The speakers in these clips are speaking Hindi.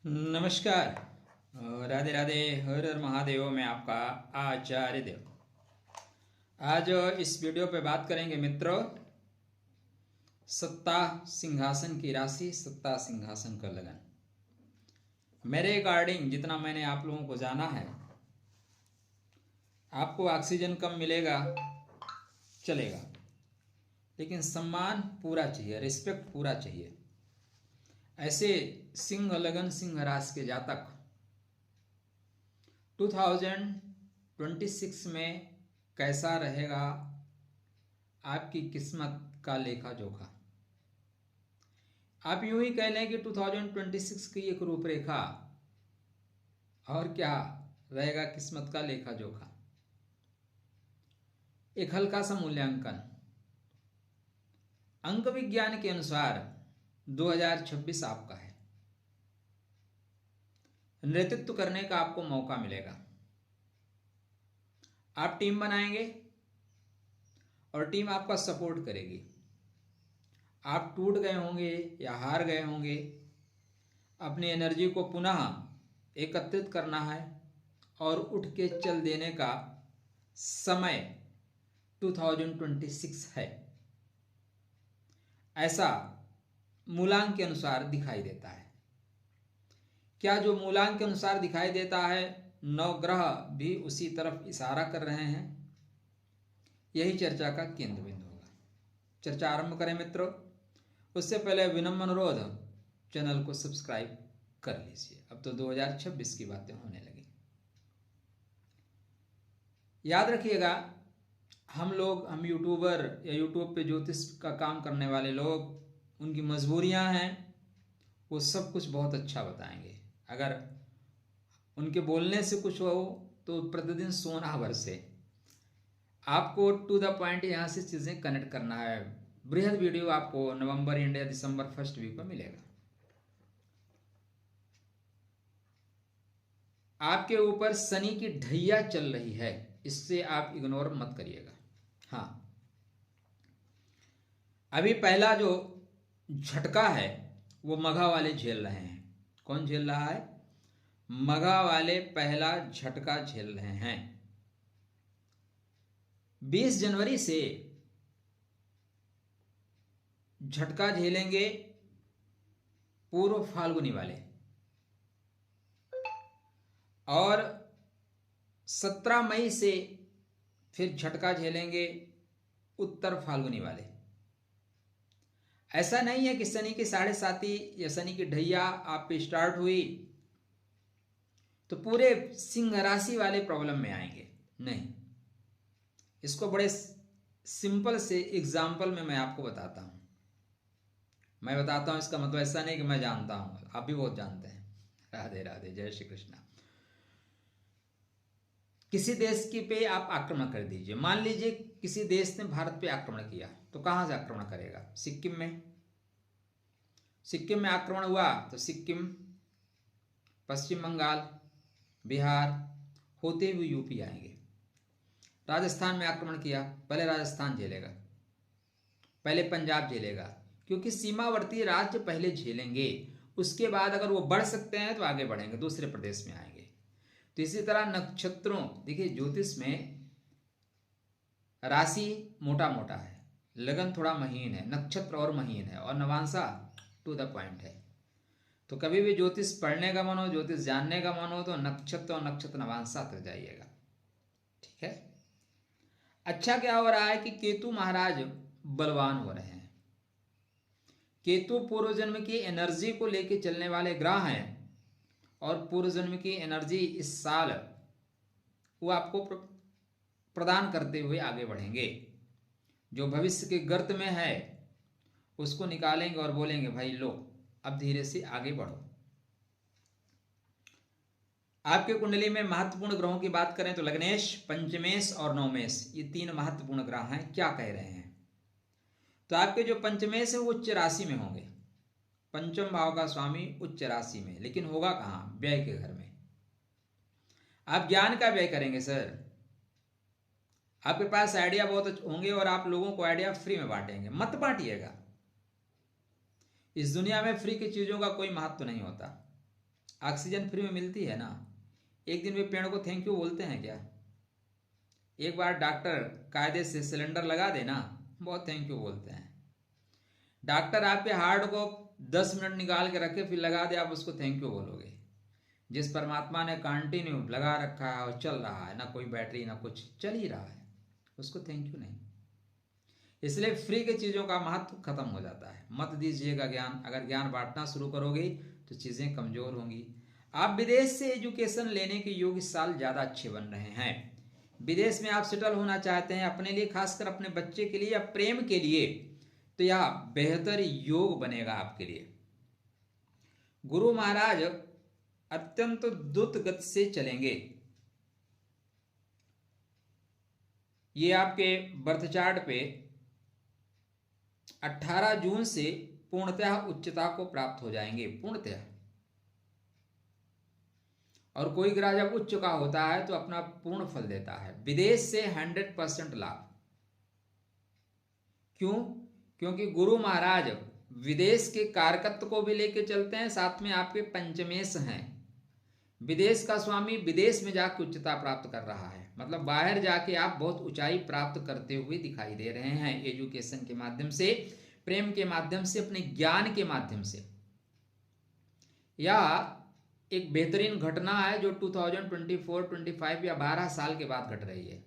नमस्कार। राधे राधे। हर हर महादेव। मैं आपका आचार्य देव। आज इस वीडियो पे बात करेंगे मित्रों, सत्ता सिंहासन की राशि, सत्ता सिंहासन का लगन। मेरे अकॉर्डिंग जितना मैंने आप लोगों को जाना है, आपको ऑक्सीजन कम मिलेगा चलेगा, लेकिन सम्मान पूरा चाहिए, रिस्पेक्ट पूरा चाहिए। ऐसे सिंह लगन सिंह राशि के जातक 2026 में कैसा रहेगा आपकी किस्मत का लेखा जोखा। आप यूं ही कह लें कि 2026 की एक रूपरेखा, और क्या रहेगा किस्मत का लेखा जोखा। एक हल्का सा मूल्यांकन। अंक विज्ञान के अनुसार 2026 आपका है। नेतृत्व करने का आपको मौका मिलेगा। आप टीम बनाएंगे और टीम आपका सपोर्ट करेगी। आप टूट गए होंगे या हार गए होंगे, अपनी एनर्जी को पुनः एकत्रित करना है और उठ के चल देने का समय 2026 है, ऐसा मूलांक के अनुसार दिखाई देता है। क्या जो मूलांक के अनुसार दिखाई देता है, नवग्रह भी उसी तरफ इशारा कर रहे हैं? यही चर्चा का केंद्र बिंदु होगा। चर्चा आरंभ करें मित्रों। उससे पहले विनम्र अनुरोध, चैनल को सब्सक्राइब कर लीजिए। अब तो 2026 की बातें होने लगी। याद रखिएगा, हम यूट्यूबर या यूट्यूब पे ज्योतिष का काम करने वाले लोग, उनकी मजबूरियां हैं, वो सब कुछ बहुत अच्छा बताएंगे। अगर उनके बोलने से कुछ हो तो प्रतिदिन सोना बरसे। आपको टू द पॉइंट यहाँ से चीज़ें कनेक्ट करना है। बृहद वीडियो आपको नवंबर इंडिया दिसंबर फर्स्ट वीक में मिलेगा। आपके ऊपर शनि की ढैया चल रही है, इससे आप इग्नोर मत करिएगा। हाँ, अभी पहला जो झटका है वो मघा वाले झेल रहे हैं। कौन झेल रहा है? मघा वाले पहला झटका झेल रहे हैं। 20 जनवरी से झटका झेलेंगे पूर्व फाल्गुनी वाले, और 17 मई से फिर झटका झेलेंगे उत्तर फाल्गुनी वाले। ऐसा नहीं है कि शनि की 7.5 या शनि की ढैया आप पे स्टार्ट हुई तो पूरे सिंह राशि वाले प्रॉब्लम में आएंगे। नहीं, इसको बड़े सिंपल से एग्जाम्पल में मैं आपको बताता हूं। मैं बताता हूं, इसका मतलब ऐसा नहीं कि मैं जानता हूं, आप भी बहुत जानते हैं। राधे राधे, जय श्री कृष्णा। किसी देश की पे आप आक्रमण कर दीजिए। मान लीजिए किसी देश ने भारत पे आक्रमण किया, तो कहां से आक्रमण करेगा? सिक्किम में। सिक्किम में आक्रमण हुआ तो सिक्किम, पश्चिम बंगाल, बिहार होते हुए यूपी आएंगे। राजस्थान में आक्रमण किया, पहले राजस्थान झेलेगा, पहले पंजाब झेलेगा, क्योंकि सीमावर्ती राज्य पहले झेलेंगे। उसके बाद अगर वो बढ़ सकते हैं तो आगे बढ़ेंगे, दूसरे प्रदेश में आएंगे। तो इसी तरह नक्षत्रों, देखिए ज्योतिष में राशि मोटा मोटा है, लगन थोड़ा महीन है, नक्षत्र और महीन है, और नवांशा टू द पॉइंट है। तो कभी भी ज्योतिष पढ़ने का मन हो, ज्योतिष जानने का मन हो, तो नक्षत्र और नक्षत्र नवांशा तक जाइएगा। ठीक है। अच्छा क्या हो रहा है कि केतु महाराज बलवान हो रहे हैं। केतु पूर्व जन्म की एनर्जी को लेके चलने वाले ग्रह हैं, और पूर्व जन्म की एनर्जी इस साल वो आपको प्रदान करते हुए आगे बढ़ेंगे। जो भविष्य के गर्त में है उसको निकालेंगे और बोलेंगे भाई लो, अब धीरे से आगे बढ़ो। आपके कुंडली में महत्वपूर्ण ग्रहों की बात करें तो लग्नेश, पंचमेश और नवमेश, ये 3 महत्वपूर्ण ग्रह हैं। क्या कह रहे हैं? तो आपके जो पंचमेश है वो उच्च राशि में होंगे। पंचम भाव का स्वामी उच्च राशि में, लेकिन होगा कहाँ? व्यय के घर में। आप ज्ञान का व्यय करेंगे सर। आपके पास आइडिया बहुत होंगे और आप लोगों को आइडिया फ्री में बांटेंगे। मत बांटिएगा। इस दुनिया में फ्री की चीजों का कोई महत्व नहीं होता। ऑक्सीजन फ्री में मिलती है ना, एक दिन वे पेड़ को थैंक यू बोलते हैं क्या? एक बार डॉक्टर कायदे से सिलेंडर लगा देना, बहुत थैंक यू बोलते हैं। डॉक्टर आपके हार्ट को 10 मिनट निकाल के रखे फिर लगा दे, आप उसको थैंक यू बोलोगे? जिस परमात्मा ने कंटिन्यू लगा रखा है और चल रहा है, ना कोई बैटरी ना कुछ, चल ही रहा है, उसको थैंक यू नहीं। इसलिए फ्री की चीज़ों का महत्व खत्म हो जाता है। मत दीजिएगा ज्ञान, अगर ज्ञान बांटना शुरू करोगे तो चीज़ें कमज़ोर होंगी। आप विदेश से एजुकेशन लेने के योग्य इस साल ज़्यादा अच्छे बन रहे हैं। विदेश में आप सेटल होना चाहते हैं अपने लिए, खासकर अपने बच्चे के लिए या प्रेम के लिए, तो यह बेहतर योग बनेगा आपके लिए। गुरु महाराज अत्यंत द्रुत गति से चलेंगे। ये आपके बर्थ चार्ट पे 18 जून से पूर्णतः उच्चता को प्राप्त हो जाएंगे, पूर्णतः। और कोई ग्रह जब उच्च का होता है तो अपना पूर्ण फल देता है। विदेश से 100% लाभ। क्यों? क्योंकि गुरु महाराज विदेश के कारकत्व को भी लेके चलते हैं, साथ में आपके पंचमेश हैं। विदेश का स्वामी विदेश में जाकर उच्चता प्राप्त कर रहा है, मतलब बाहर जाके आप बहुत ऊंचाई प्राप्त करते हुए दिखाई दे रहे हैं, एजुकेशन के माध्यम से, प्रेम के माध्यम से, अपने ज्ञान के माध्यम से। यह एक बेहतरीन घटना है जो 2024, 25 या 12 साल के बाद घट रही है।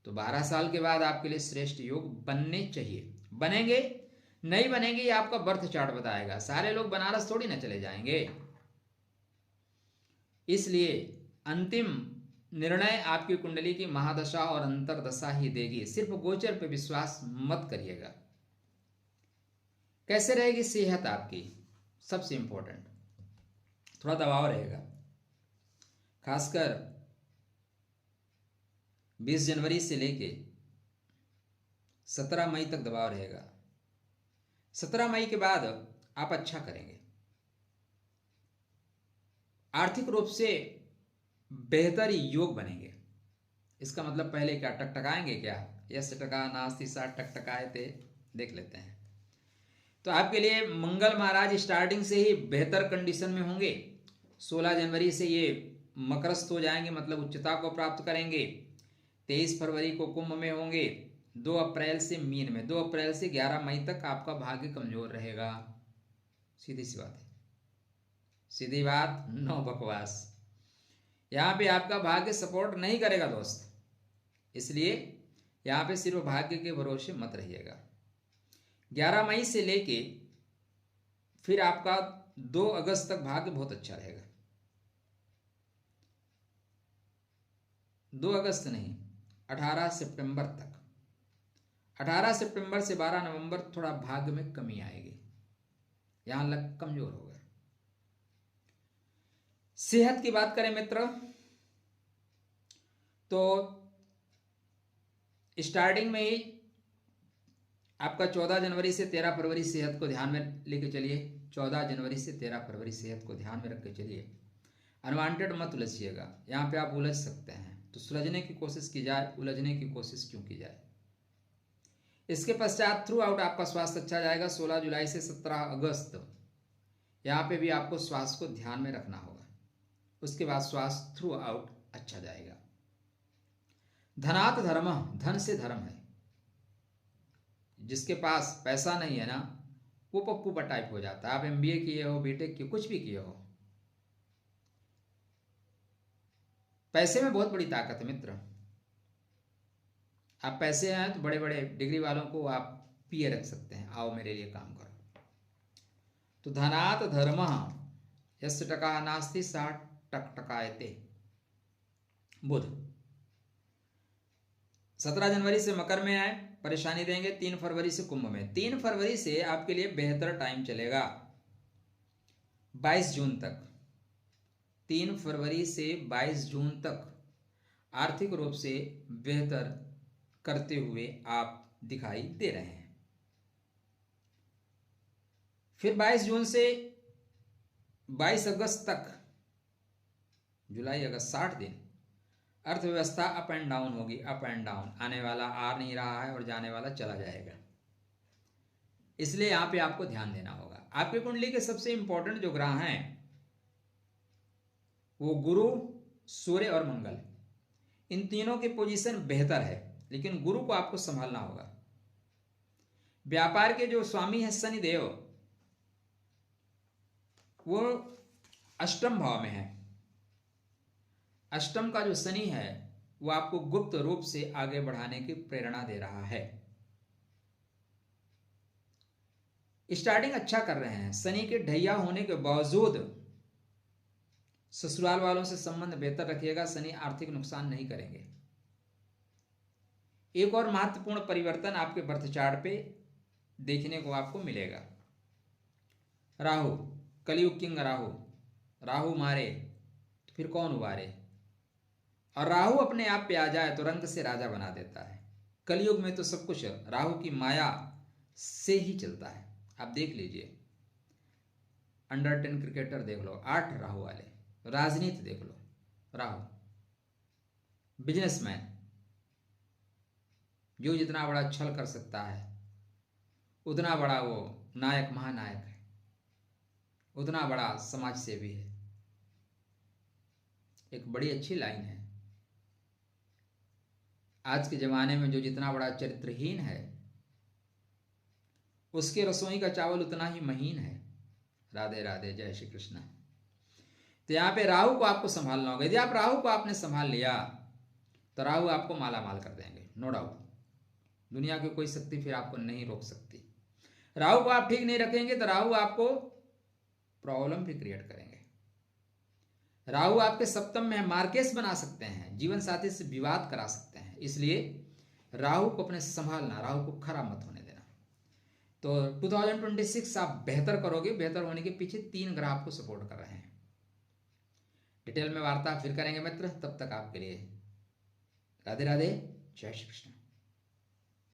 तो 12 साल के बाद आपके लिए श्रेष्ठ योग बनने चाहिए। बनेंगे नहीं बनेंगे ये आपका बर्थ चार्ट बताएगा। सारे लोग बनारस थोड़ी ना चले जाएंगे। इसलिए अंतिम निर्णय आपकी कुंडली की महादशा और अंतरदशा ही देगी। सिर्फ गोचर पे विश्वास मत करिएगा। कैसे रहेगी सेहत आपकी? सबसे इंपॉर्टेंट, थोड़ा दबाव रहेगा, खासकर 20 जनवरी से लेके 17 मई तक दबाव रहेगा। 17 मई के बाद आप अच्छा करेंगे। आर्थिक रूप से बेहतर योग बनेंगे। इसका मतलब पहले क्या टकटकाएंगे क्या? यस टका नास्ति सा टकटकाए थे, देख लेते हैं। तो आपके लिए मंगल महाराज स्टार्टिंग से ही बेहतर कंडीशन में होंगे। 16 जनवरी से ये मकरस्थ हो जाएंगे, मतलब उच्चता को प्राप्त करेंगे। 23 फरवरी को कुंभ में होंगे। 2 अप्रैल से मीन में। 2 अप्रैल से 11 मई तक आपका भाग्य कमजोर रहेगा। सीधी सी बात है, सीधी बात, नो बकवास। यहाँ पे आपका भाग्य सपोर्ट नहीं करेगा दोस्त, इसलिए यहाँ पे सिर्फ भाग्य के भरोसे मत रहिएगा। 11 मई से लेके फिर आपका 2 अगस्त तक भाग्य बहुत अच्छा रहेगा। 2 अगस्त नहीं, 18 सितंबर तक। 18 सितंबर से 12 नवंबर थोड़ा भाग्य में कमी आएगी, यहां लग कमजोर होगा। सेहत की बात करें मित्र, तो स्टार्टिंग में ही आपका 14 जनवरी से 13 फरवरी सेहत को ध्यान में लेके चलिए। 14 जनवरी से 13 फरवरी सेहत को ध्यान में रख के चलिए। अनवांटेड मत उलझिएगा, यहाँ पे आप उलझ सकते हैं, तो सुलझने की कोशिश की जाए, उलझने की कोशिश क्यों की जाए। इसके पश्चात थ्रू आउट आपका स्वास्थ्य अच्छा जाएगा। 16 जुलाई से 17 अगस्त यहाँ पे भी आपको स्वास्थ्य को ध्यान में रखना होगा। उसके बाद स्वास्थ्य थ्रू आउट अच्छा जाएगा। धनात् धर्म, धन से धर्म है। जिसके पास पैसा नहीं है ना, वो पप्पू टाइप हो जाता है। आप MBA किए हो, बीटेक किए, कुछ भी किए हो, पैसे में बहुत बड़ी ताकत है मित्र। आप पैसे हैं तो बड़े बड़े डिग्री वालों को आप पिए रख सकते हैं, आओ मेरे लिए काम करो। तो धनात् धर्म यस्य टका नास्ति सा टकटकायते। बुध 17 जनवरी से मकर में आए, परेशानी देंगे। 3 फरवरी से कुंभ में। 3 फरवरी से आपके लिए बेहतर टाइम चलेगा 22 जून तक। 3 फरवरी से 22 जून तक आर्थिक रूप से बेहतर करते हुए आप दिखाई दे रहे हैं। फिर 22 जून से 22 अगस्त तक, जुलाई अगस्त 60 दिन, अर्थव्यवस्था अप एंड डाउन होगी। अप एंड डाउन, आने वाला आ नहीं रहा है और जाने वाला चला जाएगा। इसलिए यहाँ पे आपको ध्यान देना होगा। आपकी कुंडली के सबसे इंपॉर्टेंट जो ग्रह हैं वो गुरु, सूर्य और मंगल। इन तीनों की पोजीशन बेहतर है, लेकिन गुरु को आपको संभालना होगा। व्यापार के जो स्वामी हैं शनिदेव, वो अष्टम भाव में है। अष्टम का जो शनि है वो आपको गुप्त रूप से आगे बढ़ाने की प्रेरणा दे रहा है। स्टार्टिंग अच्छा कर रहे हैं। शनि के ढैया होने के बावजूद ससुराल वालों से संबंध बेहतर रखिएगा। शनि आर्थिक नुकसान नहीं करेंगे। एक और महत्वपूर्ण परिवर्तन आपके बर्थ चार्ट पे देखने को आपको मिलेगा। राहु, कलयुग किंग राहु, राहु मारे तो फिर कौन उबारे। और राहु अपने आप पे आ जाए तो रंग से राजा बना देता है। कलयुग में तो सब कुछ राहु की माया से ही चलता है। आप देख लीजिए, अंडर 10 क्रिकेटर देख लो, 8 राहु वाले। राजनीति देख लो, राहु। बिजनेसमैन जो जितना बड़ा छल कर सकता है उतना बड़ा वो नायक, महानायक है, उतना बड़ा समाज सेवी है। एक बड़ी अच्छी लाइन है। आज के जमाने में जो जितना बड़ा चरित्रहीन है उसके रसोई का चावल उतना ही महीन है। राधे राधे, जय श्री कृष्ण। तो यहाँ पे राहु को आपको संभालना होगा। यदि आप राहु को आपने संभाल लिया तो राहु आपको माला माल कर देंगे, नो डाउट। दुनिया की कोई शक्ति फिर आपको नहीं रोक सकती। राहु को आप ठीक नहीं रखेंगे तो राहु आपको प्रॉब्लम भी क्रिएट करेंगे। राहु आपके सप्तम में मार्केस बना सकते हैं, जीवन साथी से विवाद करा सकते हैं। इसलिए राहु को अपने संभालना, राहु को खराब मत होने देना। तो 2026 आप बेहतर करोगे। बेहतर होने के पीछे 3 ग्रह आपको सपोर्ट कर रहे हैं। डिटेल में वार्ता फिर करेंगे मित्र। तब तक आपके लिए राधे राधे, जय श्री कृष्ण।